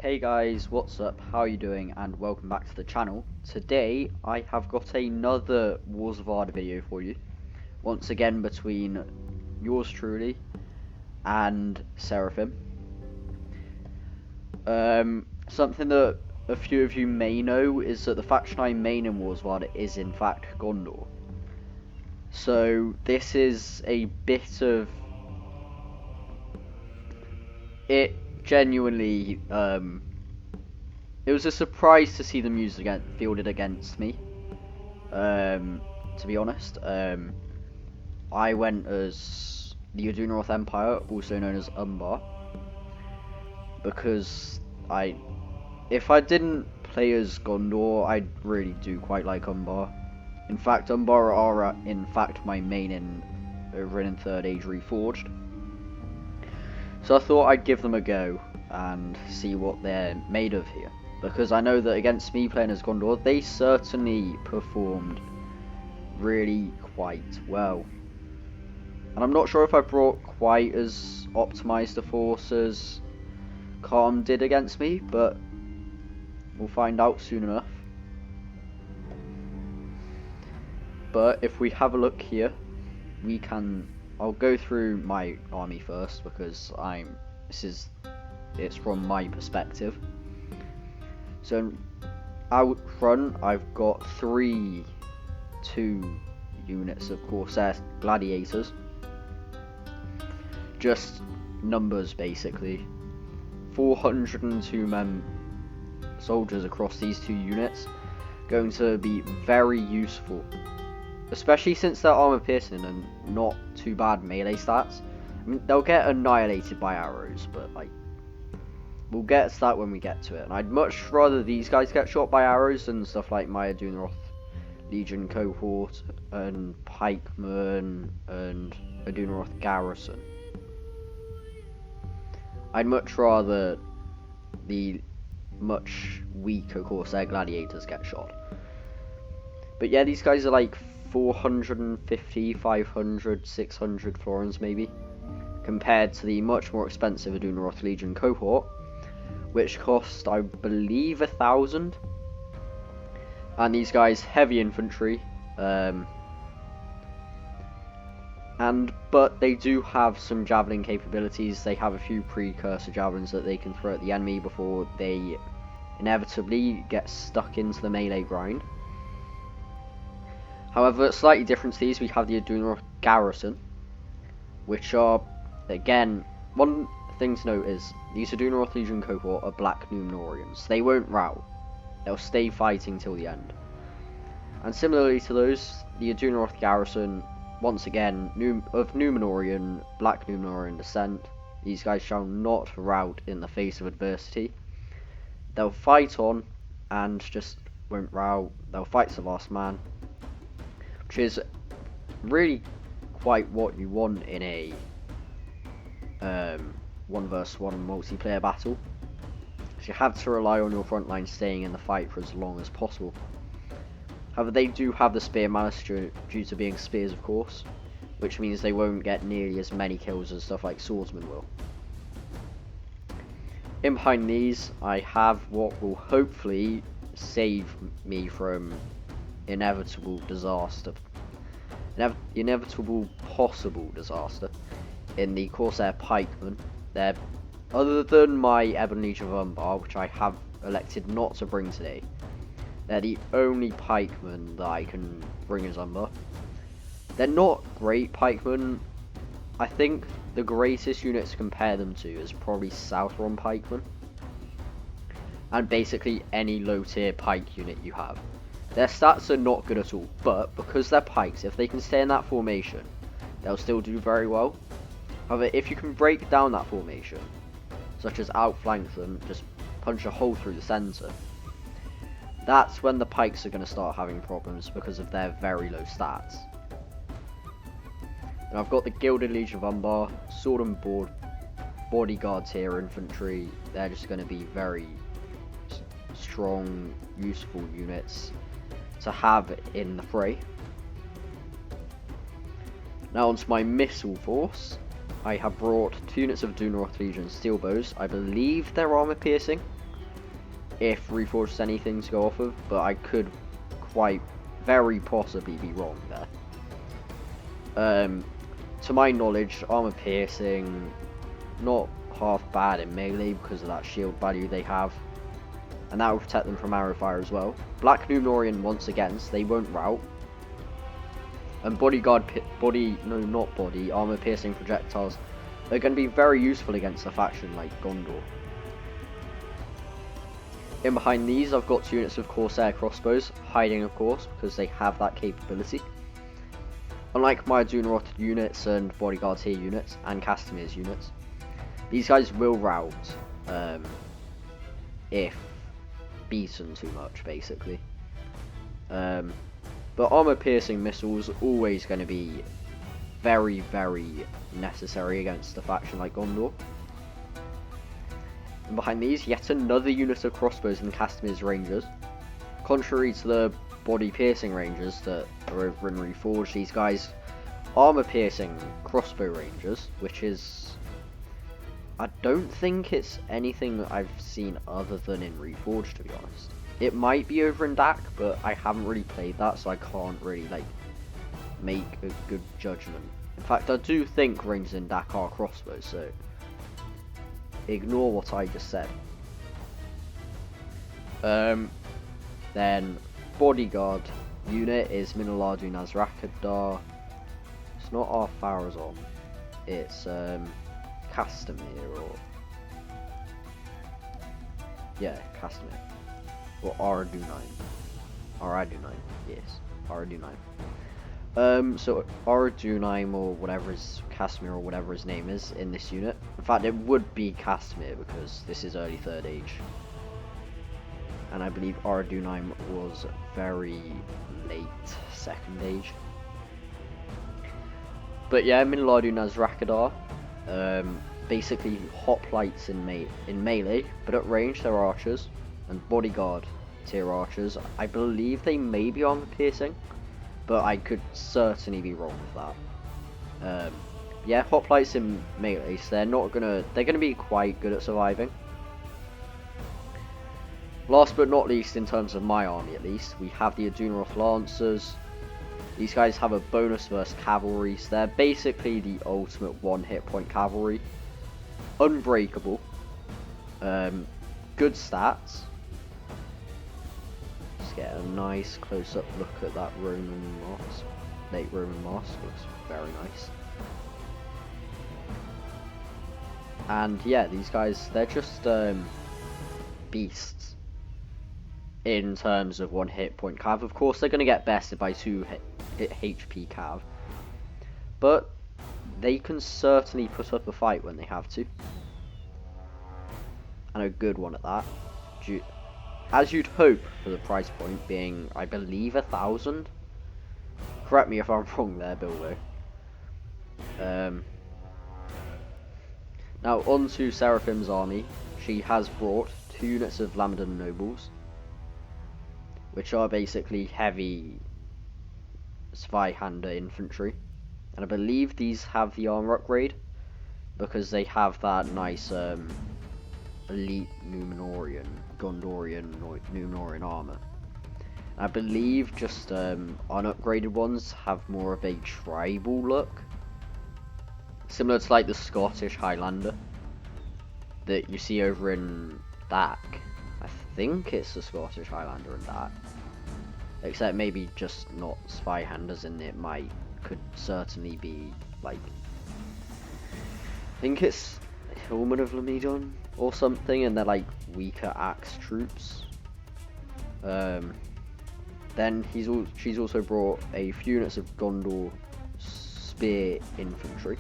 Hey guys, what's up? How are you doing? And welcome back to the channel. Today I have got another Wars of Ard video for you. Once again between yours truly and Seraphim. Something that a few of you may know is that the faction I main in Wars of Ard is in fact Gondor. So this is a bit of... It genuinely, it was a surprise to see them used fielded against me. To be honest, I went as the Adunaroth Empire, also known as Umbar, because if I didn't play as Gondor, I really do quite like Umbar. In fact, Umbar are in fact my main over in 3rd Age Reforged. So I thought I'd give them a go and see what they're made of here. Because I know that against me playing as Gondor, they certainly performed really quite well. And I'm not sure if I brought quite as optimised a force as Calm did against me, but we'll find out soon enough. But if we have a look here, I'll go through my army first because it's from my perspective. So out front I've got 2 units of Corsair gladiators. Just numbers basically. 402 men soldiers across these 2 units, going to be very useful. Especially since they're armor piercing and not too bad melee stats. I mean, they'll get annihilated by arrows, but we'll get to that when we get to it. And I'd much rather these guys get shot by arrows than stuff like my Adunaroth Legion cohort and pikemen and Adunaroth garrison. I'd much rather the much weaker Corsair gladiators get shot. But yeah, these guys are like 450, 500, 600 florins maybe, compared to the much more expensive Adunaroth Legion cohort, which cost, I believe, 1,000. And these guys, heavy infantry, but they do have some javelin capabilities. They have a few precursor javelins that they can throw at the enemy before they inevitably get stuck into the melee grind. However, slightly different to these, we have the Adunaroth garrison, which are, again, one thing to note is these Adunaroth Legion cohort are Black Númenóreans. They won't rout. They'll stay fighting till the end. And similarly to those, the Adunaroth garrison, once again, of Númenórean, Black Númenórean descent. These guys shall not rout in the face of adversity. They'll fight on and just won't rout. They'll fight to the last man, which is really quite what you want in a 1 vs 1 multiplayer battle. So you have to rely on your front line staying in the fight for as long as possible. However, they do have the spear malice due to being spears, of course, which means they won't get nearly as many kills as stuff like swordsmen will. In behind these, I have what will hopefully save me from inevitable disaster, inevitable possible disaster in the Corsair pikemen. They're, other than my Ebon Legion of Umbar, which I have elected not to bring today, they're the only pikemen that I can bring as Umbar. They're not great pikemen. I think the greatest unit to compare them to is probably Southron pikemen, and basically any low tier pike unit you have. Their stats are not good at all, but because they're pikes, if they can stay in that formation, they'll still do very well. However, if you can break down that formation, such as outflank them, just punch a hole through the centre, that's when the pikes are going to start having problems because of their very low stats. And I've got the Gilded Legion of Umbar, sword and board, bodyguards here, infantry. They're just going to be very strong, useful units to have in the fray. Now onto my missile force. I have brought 2 units of Adunaroth Legion steel bows. I believe they're armor piercing. if Reforged is anything to go off of, but I could quite very possibly be wrong there. To my knowledge, armor piercing, not half bad in melee because of that shield value they have, and that will protect them from arrow fire as well. Black Numenorean once again, so they won't rout. And armor piercing projectiles are going to be very useful against a faction like Gondor. In behind these, I've got 2 units of Corsair crossbows, hiding of course, because they have that capability. Unlike my Adunaroth units and Bodyguard Heir units, and Castamir's units, these guys will rout if beaten too much, basically. But armor piercing missiles always going to be very, very necessary against a faction like Gondor. And behind these, yet another unit of crossbows in Castamir's Rangers. Contrary to the body piercing Rangers that are over in Reforged, these guys armor piercing crossbow Rangers, which is, I don't think it's anything that I've seen other than in Reforged, to be honest. It might be over in DAC, but I haven't really played that, so I can't really make a good judgment. In fact, I do think Rangers in DAC are crossbows, so ignore what I just said. Then Bodyguard unit is Minaladu Nazrakadar. It's not our Farazon, it's Castamir, or yeah, Castamir, or Adunaroth, yes, Adunaroth. So Adunaroth, or whatever his Castamir, or whatever his name is in this unit. In fact, it would be Castamir because this is early 3rd Age, and I believe Adunaroth was very late 2nd Age. But yeah, Minaladu Nazrakadar, basically hoplites in melee, but at range they're archers, and Bodyguard tier archers. I believe they may be armor piercing, but I could certainly be wrong with that. Yeah, hoplites in melee, so they're gonna be quite good at surviving. Last but not least, in terms of my army at least, we have the Adunaroth Lancers. These guys have a bonus versus cavalry, so they're basically the ultimate 1 hit point cavalry. Unbreakable. Good stats. Let's get a nice close-up look at that Roman mask. Late Roman mask, looks very nice. And yeah, these guys, they're just beasts in terms of 1 hit point cav. Of course, they're going to get bested by 2 HP cav, but they can certainly put up a fight when they have to, and a good one at that, as you'd hope for the price point being, I believe, 1,000. Correct me if I'm wrong there, Bilbo. Now on to Seraphim's army. She has brought 2 units of Lamadan nobles, which are basically heavy Zweihander infantry, and I believe these have the armor upgrade because they have that nice elite Gondorian Numenorean armor. And I believe just unupgraded ones have more of a tribal look, similar to like the Scottish Highlander that you see over in DAC. I think it's the Scottish Highlander in DAC. Except maybe just not Zweihanders, and it could certainly be like, I think it's Hillman of Lamedon or something, and they're like weaker axe troops. Then she's also brought a few units of Gondor spear infantry.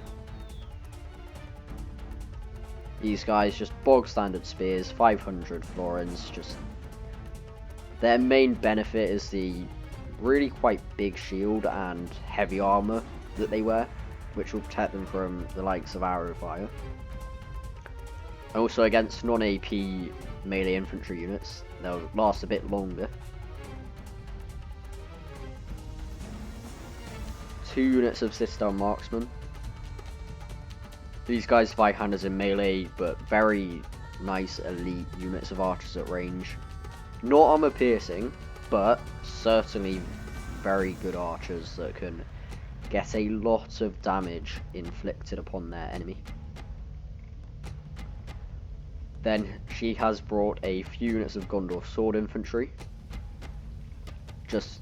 These guys just bog standard spears, 500 florins, just their main benefit is the really quite big shield and heavy armor that they wear, which will protect them from the likes of arrow fire. And also against non-AP melee infantry units, they'll last a bit longer. 2 units of Citadel Marksmen. These guys fight handers in melee, but very nice elite units of archers at range. Not armor piercing, but certainly very good archers that can get a lot of damage inflicted upon their enemy. Then she has brought a few units of Gondor sword infantry. Just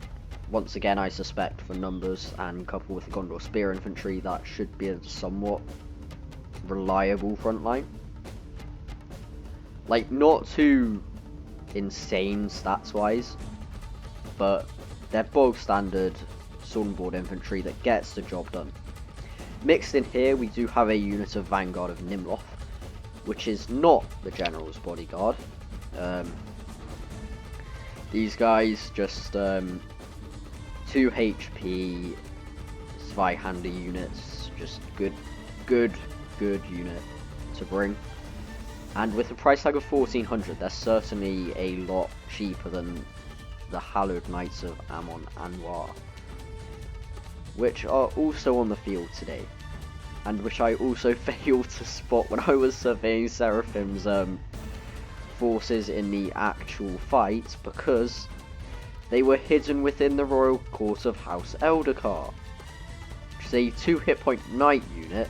once again, I suspect for numbers and coupled with the Gondor spear infantry, that should be a somewhat reliable front line. Like, not too insane stats wise, but they're bog standard sword and board infantry that gets the job done. Mixed in here, we do have a unit of Vanguard of Nimloth, which is not the General's bodyguard. These guys just 2 HP Zweihander units, just good unit to bring. And with a price tag of 1400, they're certainly a lot cheaper than the Hallowed Knights of Amon Anwar, which are also on the field today, and which I also failed to spot when I was surveying Seraphim's forces in the actual fight, because they were hidden within the royal court of House Eldacar, which is a 2 hit point knight unit,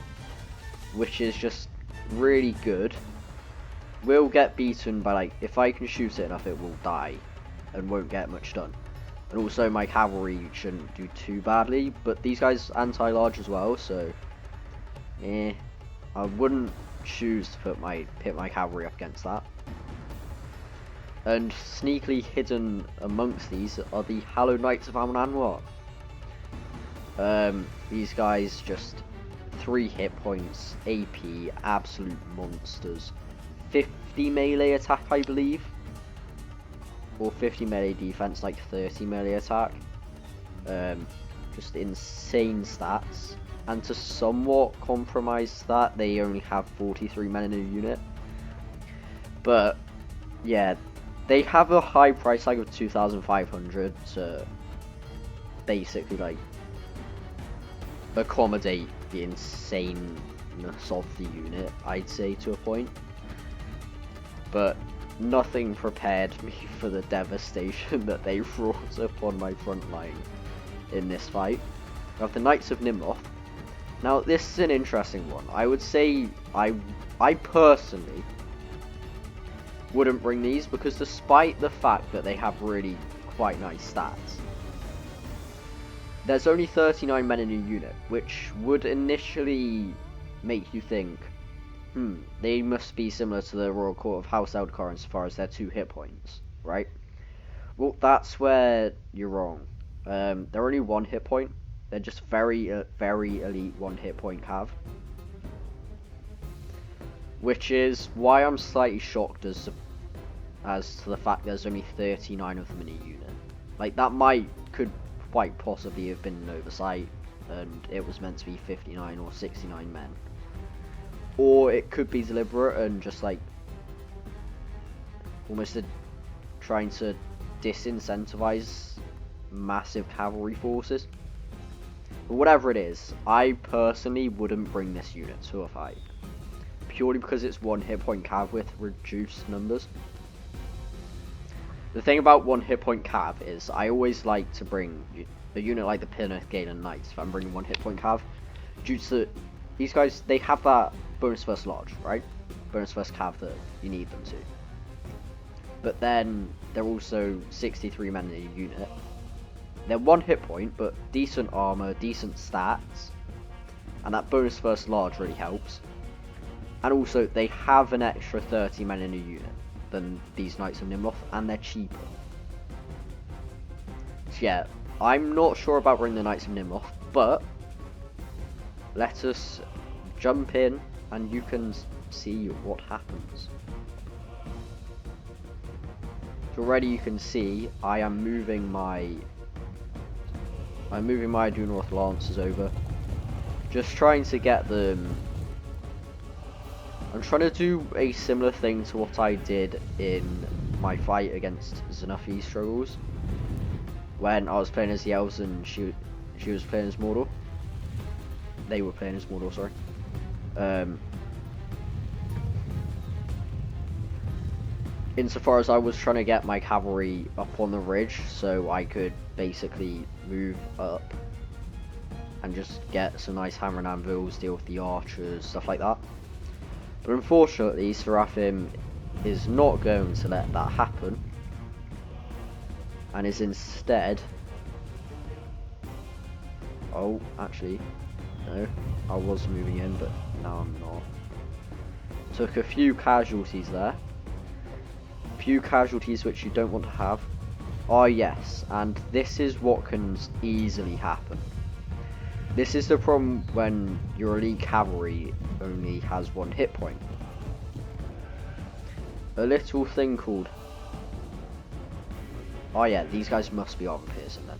which is just really good. Will get beaten by, like, if I can shoot it enough, it will die and won't get much done. And also my cavalry shouldn't do too badly, but these guys anti-large as well, so I wouldn't choose to pit my cavalry up against that. And sneakily hidden amongst these are the Hallowed Knights of Amon Anwar. These guys just 3 hit points, AP, absolute monsters. 50 melee attack, I believe, or 50 melee defense, like 30 melee attack. Just insane stats, and to somewhat compromise that, they only have 43 men in a unit. But yeah, they have a high price tag of 2,500 to basically like accommodate the insaneness of the unit, I'd say, to a point. But nothing prepared me for the devastation that they wrought upon my front line in this fight. We have the Knights of Nimloth. Now, this is an interesting one. I would say I personally wouldn't bring these, because despite the fact that they have really quite nice stats, there's only 39 men in a unit, which would initially make you think, they must be similar to the Royal Court of House Eldacar as far as their 2 hit points, right? Well, that's where you're wrong. They're only 1 hit point. They're just very elite 1 hit point cav. Which is why I'm slightly shocked as to the fact there's only 39 of them in a unit. Like, that could quite possibly have been an oversight, and it was meant to be 59 or 69 men. Or it could be deliberate and just like almost trying to disincentivize massive cavalry forces. But whatever it is, I personally wouldn't bring this unit to a fight, purely because it's 1 hit point cav with reduced numbers. The thing about 1 hit point cav is I always like to bring a unit like the Plymouth Galen Knights if I'm bringing 1 hit point cav, due to these guys, they have that bonus first lodge, right? Bonus first cav that you need them to. But then they're also 63 men in a unit. They're 1 hit point, but decent armor, decent stats, and that bonus first lodge really helps. And also, they have an extra 30 men in a unit than these Knights of Nimloth, and they're cheaper. So yeah, I'm not sure about bringing the Knights of Nimloth, but let us jump in and you can see what happens. So already you can see I am moving my Adunaroth Lancers over, just trying to get them. I'm trying to do a similar thing to what I did in my fight against Xanafi Struggles, when I was playing as the Elves and she was playing as Mordor. They were playing as Mordor, sorry. insofar as I was trying to get my cavalry up on the ridge so I could basically move up and just get some nice hammer and anvils, deal with the archers, stuff like that. But unfortunately, Seraphim is not going to let that happen, and is instead... Oh, actually, no, I was moving in, but now I'm not. Took a few casualties there. A few casualties which you don't want to have. Ah, yes, and this is what can easily happen. This is the problem when your elite cavalry only has 1 hit point. A little thing called... Oh yeah, these guys must be armor piercing then.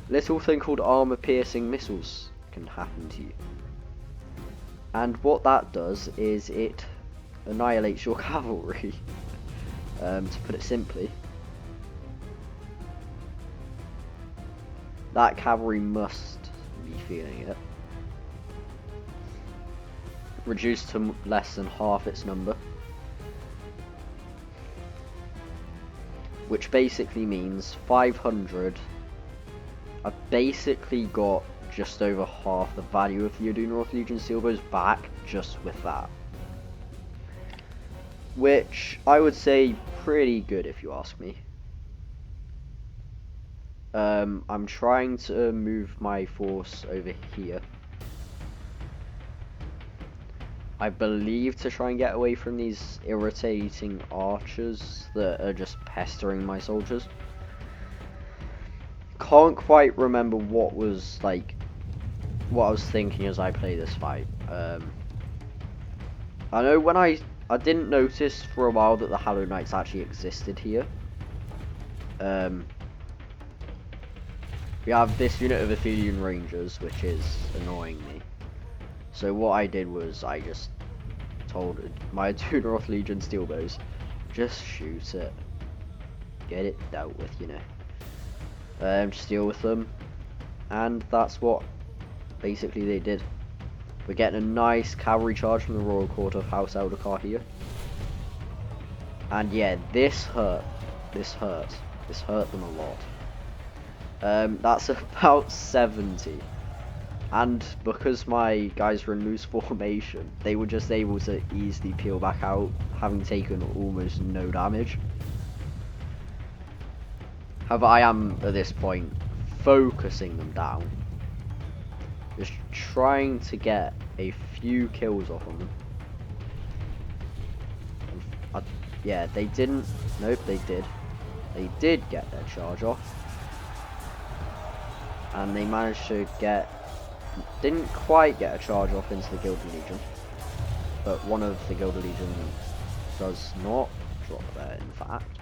Little thing called armor piercing missiles can happen to you. And what that does is it annihilates your cavalry, to put it simply. That cavalry must be feeling it. Reduced to less than half its number. Which basically means 500. I've basically got just over half the value of the Adunaroth Legion Steelbows back just with that. Which I would say pretty good if you ask me. I'm trying to move my force over here. I believe to try and get away from these irritating archers that are just pestering my soldiers. Can't quite remember what was like, what I was thinking as I play this fight. I know when I didn't notice for a while that the Hallowed Knights actually existed here. We have this unit of Athenian Rangers, which is annoying me. So what I did was I just told my Adunaroth Legion Steelbows, just shoot it. Get it dealt with, you know. Just deal with them. And that's what basically they did. We're getting a nice cavalry charge from the Royal Court of House Eldacar here. And yeah, this hurt. This hurt them a lot. That's about 70. And because my guys were in loose formation, they were just able to easily peel back out, having taken almost no damage. However, I am, at this point, focusing them down. Just trying to get a few kills off on them. Yeah, they didn't... Nope, they did. They did get their charge off. And they managed to get... Didn't quite get a charge off into the Gilded Legion. But one of the Gilded Legion does not drop there, in fact.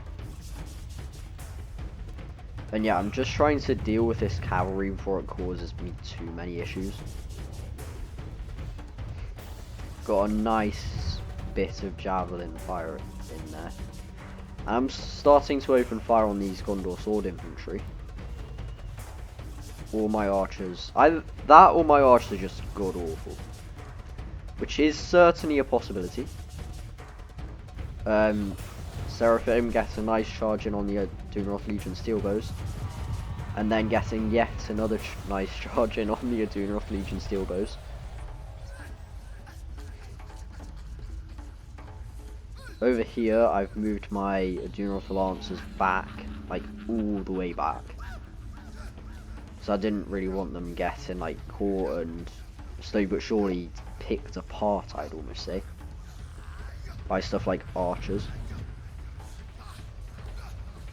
And yeah, I'm just trying to deal with this cavalry before it causes me too many issues. Got a nice bit of javelin fire in there. And I'm starting to open fire on these Gondor sword infantry. All my archers, either that or my archers are just god awful, which is certainly a possibility. Seraphim gets a nice charge in on the Adunaroth Legion Steelbows, and then getting yet another nice charge in on the Adunaroth Legion Steelbows. Over here, I've moved my Adunaroth Lancers back, like all the way back. So I didn't really want them getting like caught and slowly but surely picked apart, I'd almost say, by stuff like archers.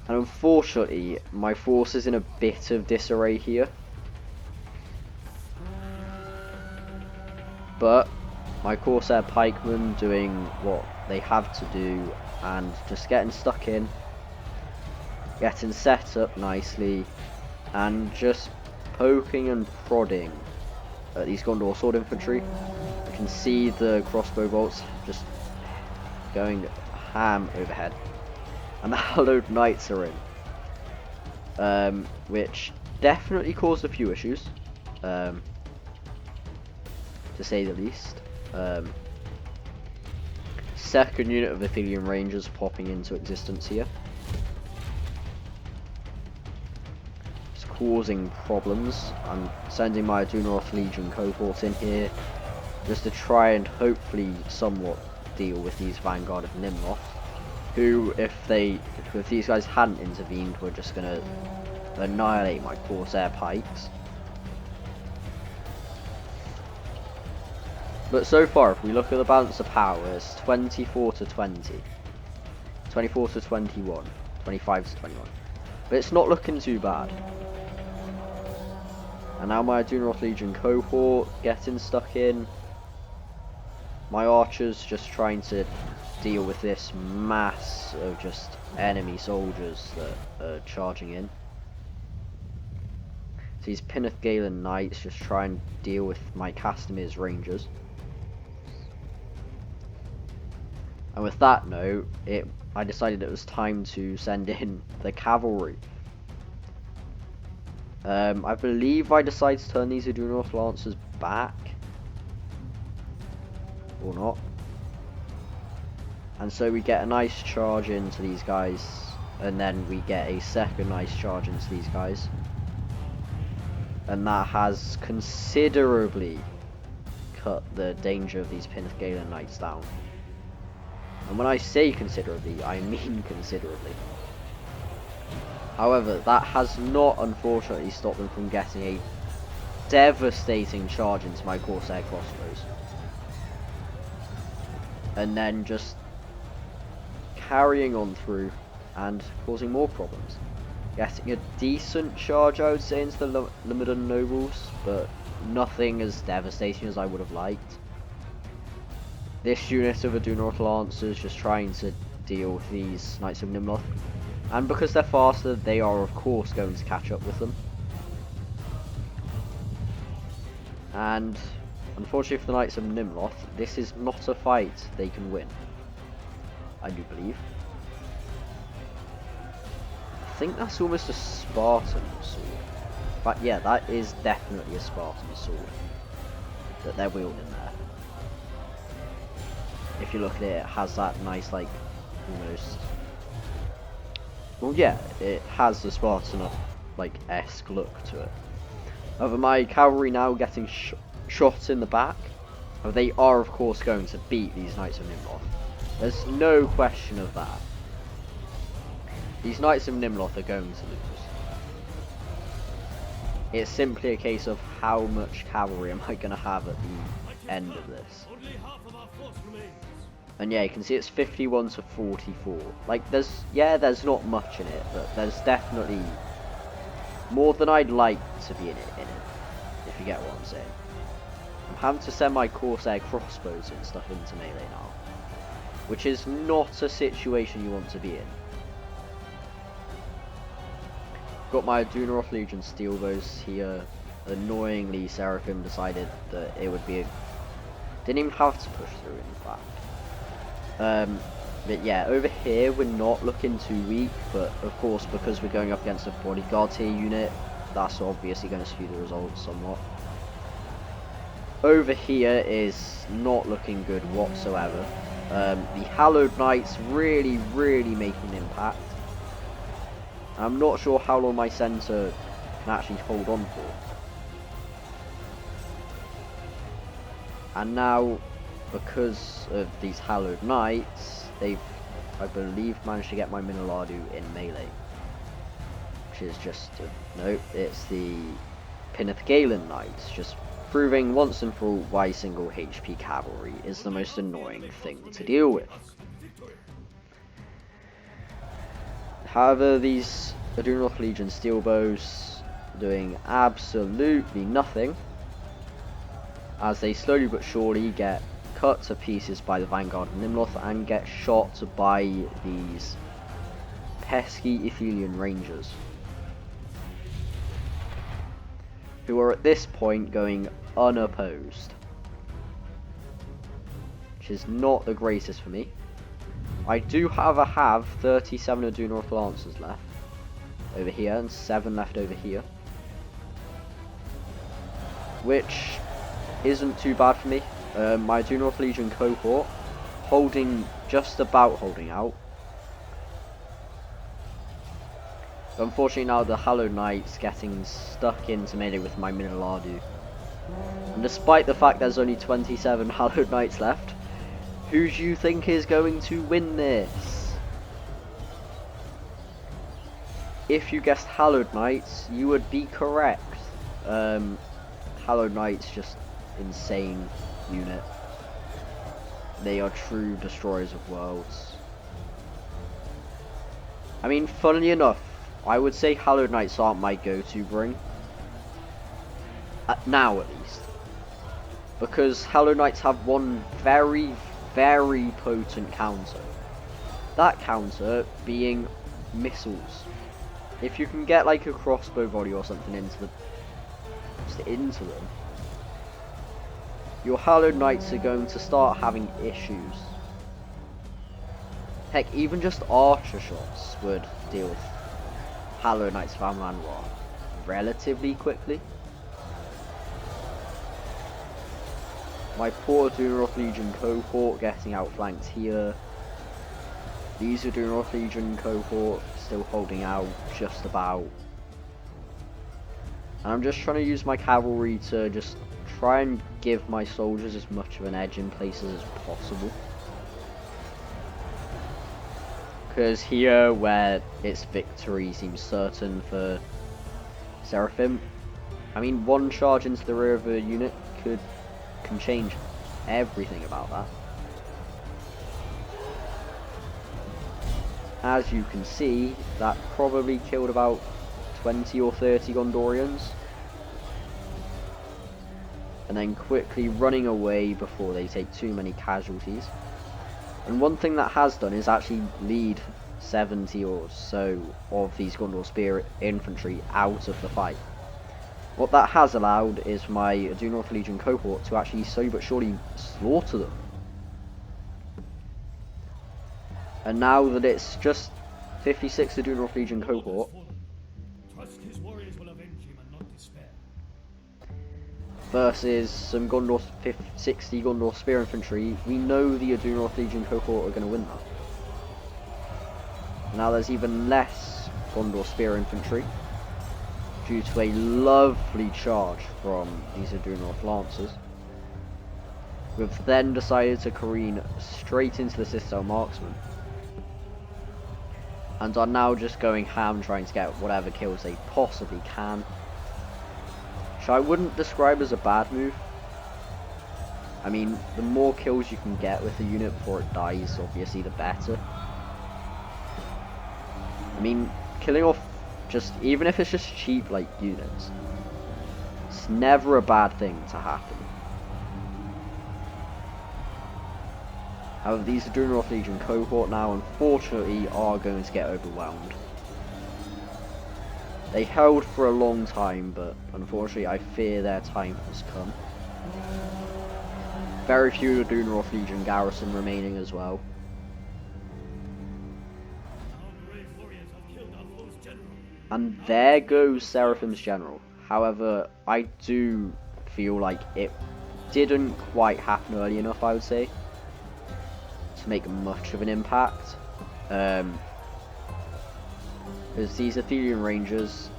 And unfortunately, my force is in a bit of disarray here. But my Corsair pikemen doing what they have to do and just getting stuck in, getting set up nicely, and just poking and prodding at these Gondor sword infantry. You can see the crossbow bolts just going ham overhead. And the Hallowed Knights are in. Which definitely caused a few issues. To say the least. second unit of Athelian Rangers popping into existence here. It's causing problems. I'm sending my Adunaroth Legion cohort in here just to try and hopefully somewhat deal with these Vanguard of Nimroth, who, if these guys hadn't intervened, were just gonna annihilate my Corsair pikes. But so far, if we look at the balance of power, it's 24 to 20, 24 to 21, 25 to 21. But it's not looking too bad. And now my Adunaroth Legion cohort getting stuck in. My archers just trying to deal with this mass of just enemy soldiers that are charging in. So these Pinneth Galen Knights just try and deal with my Castamir's Rangers. And with that note, I decided it was time to send in the cavalry. I believe I decided to turn these Adunaroth Lancers back. Or not. And so we get a nice charge into these guys, and then we get a second nice charge into these guys. And that has considerably cut the danger of these Pinneth Galen Knights down. And when I say considerably, I mean considerably. However, that has not unfortunately stopped them from getting a devastating charge into my Corsair crossbows. And then just carrying on through and causing more problems. Getting a decent charge, I would say, into the Limited Nobles, but nothing as devastating as I would have liked. This unit of Adunaroth Lancers just trying to deal with these Knights of Nimroth. And because they're faster, they are of course going to catch up with them. And unfortunately for the Knights of Nimroth, this is not a fight they can win. I do believe. I think that's almost a Spartan sword. But yeah, that is definitely a Spartan sword that they're wielding there. If you look at it, it has that nice, like, almost... Well, yeah, it has the Spartan, like, esque look to it. However, my cavalry now getting shot in the back. They are, of course, going to beat these Knights of Nimroth. There's no question of that. These Knights of Nimroth are going to lose. It's simply a case of how much cavalry am I going to have at the end of this. And yeah, you can see it's 51 to 44. Like, there's not much in it, but there's definitely more than I'd like to be in it, if you get what I'm saying. I'm having to send my Corsair crossbows and stuff into melee now, which is not a situation you want to be in. Got my Adunaroth Legion steel bows here. Annoyingly, Seraphim decided that it would be didn't even have to push through, in fact. But yeah, over here we're not looking too weak, but of course because we're going up against a bodyguard tier unit, that's obviously going to skew the results somewhat. Over here is not looking good whatsoever. The Hallowed Knights really making an impact. I'm not sure how long my centre can actually hold on for. And now, because of these Hallowed Knights, they've, I believe, managed to get my Minoladu in melee. Which is just, nope, it's the Pinneth Galen Knights, just proving once and for all why single HP cavalry is the most annoying thing to deal with. However, these Adunaroth Legion steel bows are doing absolutely nothing, as they slowly but surely get cut to pieces by the Vanguard of Nimroth and get shot by these pesky Athelian Rangers, who are at this point going unopposed, which is not the greatest for me. I do, however, have 37 Adunaroth Lancers left over here and 7 left over here, which isn't too bad for me. My Adunaroth Legion cohort holding just about holding out. But unfortunately now the Hallowed Knight's getting stuck into melee with my Minilardu. And despite the fact there's only 27 Hallowed Knights left, who do you think is going to win this? If you guessed Hallowed Knights, you would be correct. Hallowed Knights just insane unit. They are true destroyers of worlds. I mean, funnily enough, I would say Hallowed Knights aren't my go-to bring. Now at least. Because Hallowed Knights have one very, very potent counter. That counter being missiles. If you can get like a crossbow volley or something into them, your Hallowed Knights are going to start having issues. Heck, even just archer shots would deal with Hallowed Knights of Amon-Ra relatively quickly. My poor Adunaroth Legion cohort getting outflanked here. These Adunaroth Legion cohort still holding out just about. And I'm just trying to use my cavalry to just try and give my soldiers as much of an edge in places as possible. Because here, where its victory seems certain for Seraphim, I mean, one charge into the rear of a unit can change everything about that. As you can see, that probably killed about 20 or 30 Gondorians. And then quickly running away before they take too many casualties. And one thing that has done is actually lead 70 or so of these Gondor Spear infantry out of the fight. What that has allowed is my Adunaroth Legion cohort to actually slowly but surely slaughter them. And now that it's just 56 Adunaroth Legion cohort versus some 60 Gondor Spear infantry, we know the Adunaroth Legion cohort are going to win that. Now there's even less Gondor Spear infantry due to a lovely charge from these Adunaroth Lancers, who have then decided to careen straight into the Citadel Marksmen, and are now just going ham trying to get whatever kills they possibly can. Which I wouldn't describe as a bad move. I mean, the more kills you can get with the unit before it dies, obviously the better. I mean, killing off just, even if it's just cheap like units, it's never a bad thing to happen. However, these Adunaroth Legion cohort now unfortunately are going to get overwhelmed. They held for a long time, but unfortunately I fear their time has come. Very few Adunaroth Legion garrison remaining as well. And there goes Seraphim's general. However, I do feel like it didn't quite happen early enough, I would say, to make much of an impact. Because these Athelian Rangers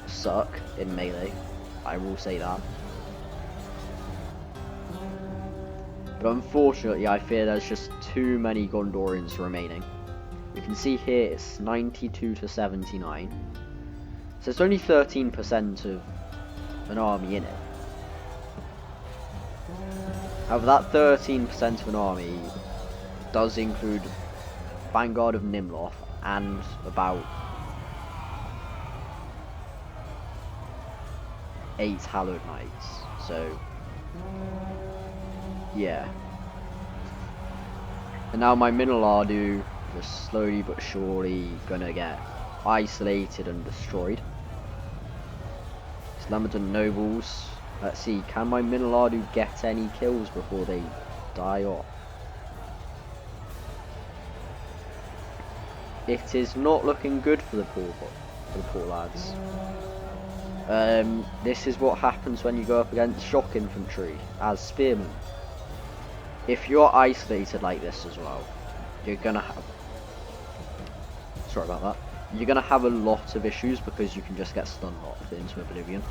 suck in melee, I will say that. But unfortunately, I fear there's just too many Gondorians remaining. You can see here it's 92 to 79. So it's only 13% of an army in it. However, that 13% of an army does include Vanguard of Nimloth and about 8 Hallowed Knights. So, yeah. And now my Minilardu just slowly but surely gonna get isolated and destroyed. Slamadon Nobles. Let's see, can my Minilardu get any kills before they die off? It is not looking good for the poor lads. This is what happens when you go up against shock infantry as spearmen. if you're isolated like this as well, you're gonna have, sorry about that, you're gonna have a lot of issues because you can just get stun locked into oblivion.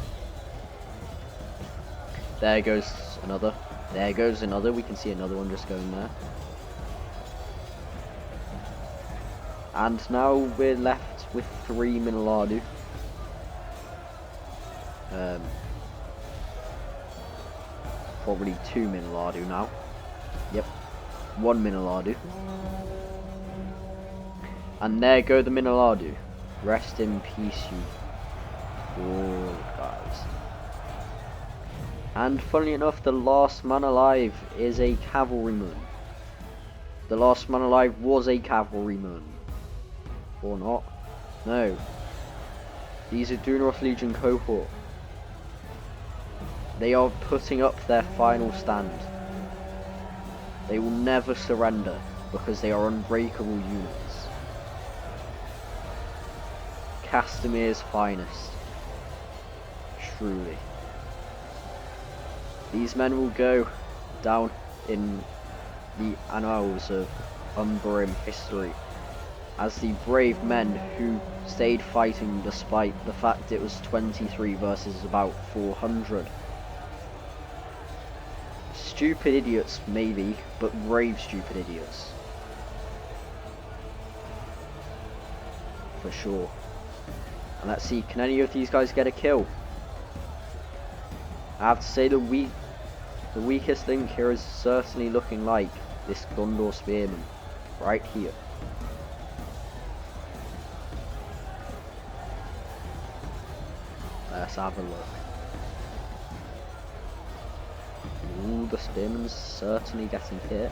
There goes another. There goes another. We can see another one just going there. And now we're left with 3 Minoladu. Probably 2 Minoladu now. Yep. 1 Minoladu. And there go the Minoladu. Rest in peace, you good guys. And funnily enough, the last man alive is a cavalryman. The last man alive was a cavalryman. Or not. No. These are Adunaroth Legion cohort. They are putting up their final stand. They will never surrender because they are unbreakable units. Castamir's finest. Truly. These men will go down in the annals of Umbarrim history as the brave men who stayed fighting despite the fact it was 23 versus about 400. Stupid idiots, maybe, but brave stupid idiots. For sure. And let's see, can any of these guys get a kill? I have to say the weakest link here is certainly looking like this Gondor spearman right here. Let's have a look. Ooh, the spearman's certainly getting hit.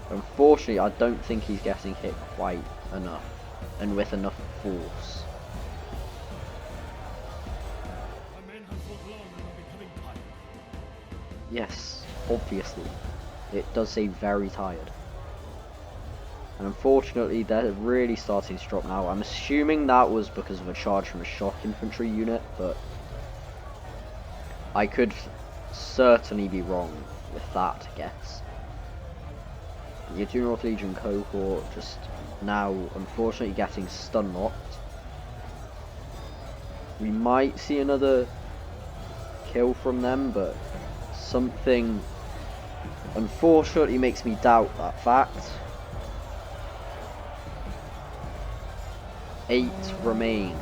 Unfortunately, I don't think he's getting hit quite enough and with enough force. Yes, obviously. It does seem very tired. And unfortunately, they're really starting to drop now. I'm assuming that was because of a charge from a shock infantry unit, but I could certainly be wrong with that guess. The Adunaroth Legion cohort just now, unfortunately, getting stun locked. We might see another kill from them, but something unfortunately makes me doubt that fact. 8 remain.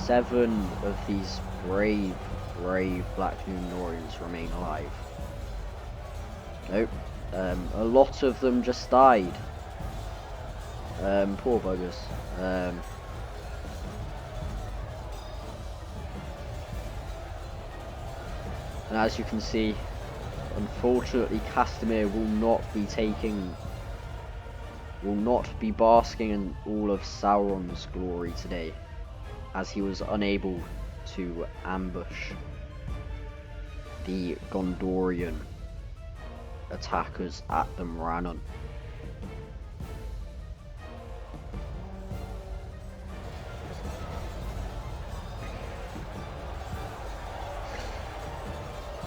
7 of these brave Black Númenóreans remain alive. Nope. A lot of them just died. Poor buggers. And as you can see, unfortunately, Castamir will not be basking in all of Sauron's glory today, as he was unable to ambush the Gondorian attackers at the Morannon.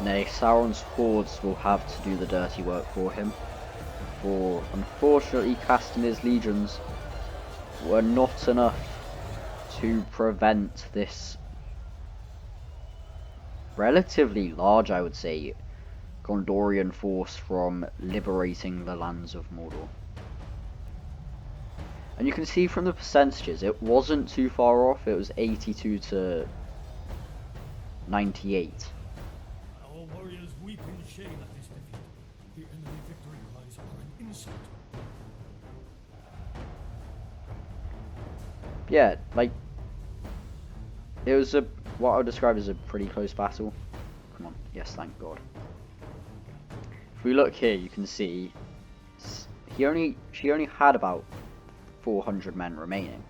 Nay, Sauron's hordes will have to do the dirty work for him, for unfortunately Castamir's legions were not enough to prevent this relatively large, I would say, Gondorian force from liberating the lands of Mordor. And you can see from the percentages, it wasn't too far off. It was 82 to 98. Our warriors weep in shame at this defeat. The enemy victory cries are an insult. Yeah, like, it was what I would describe as a pretty close battle. Come on, yes, thank God. If we look here, you can see she only had about 400 men remaining.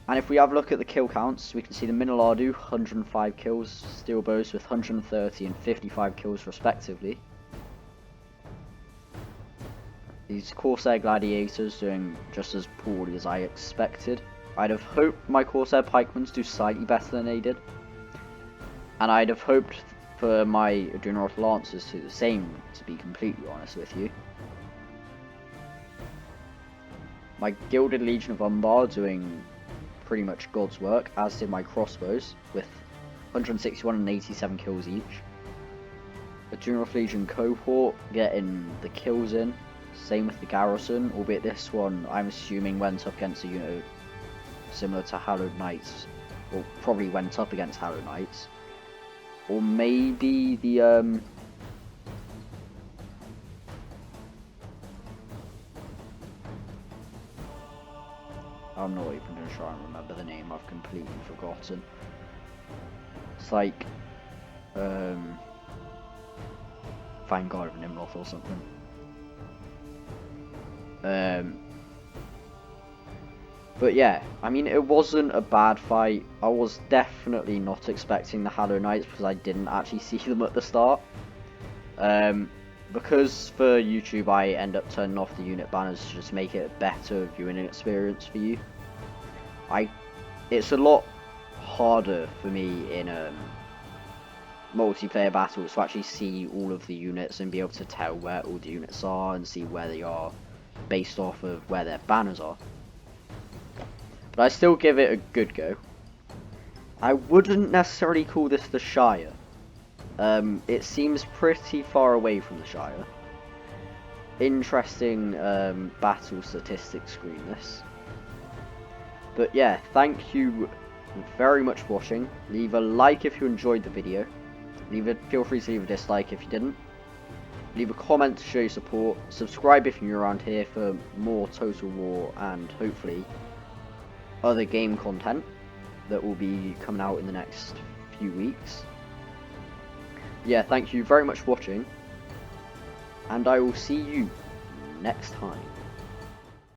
And if we have a look at the kill counts, we can see the Minoladu 105 kills, steel bows with 130 and 55 kills respectively. These Corsair Gladiators doing just as poorly as I expected. I'd have hoped my Corsair Pikemans do slightly better than they did. And I'd have hoped for my Adunaroth Lancers to do the same, to be completely honest with you. My Gilded Legion of Umbar doing pretty much God's work, as did my crossbows, with 161 and 87 kills each. Adunaroth Legion cohort getting the kills in, same with the garrison, albeit this one I'm assuming went up against a unit similar to Hallowed Knights, or probably went up against Hallowed Knights. Or maybe the I'm not even going to try and remember the name, I've completely forgotten. It's like Vanguard of Nimroth or something. But yeah, I mean, it wasn't a bad fight. I was definitely not expecting the Hallowed Knights because I didn't actually see them at the start. Because for YouTube I end up turning off the unit banners to just make it a better viewing experience for you. It's a lot harder for me in multiplayer battles to actually see all of the units and be able to tell where all the units are and see where they are based off of where their banners are. But I still give it a good go. I wouldn't necessarily call this the Shire. It seems pretty far away from the Shire. Interesting battle statistics screen this. But yeah, thank you very much for watching. Leave a like if you enjoyed the video. Feel free to leave a dislike if you didn't. Leave a comment to show your support. Subscribe if you're around here for more Total War and hopefully other game content that will be coming out in the next few weeks. Yeah, thank you very much for watching, and I will see you next time.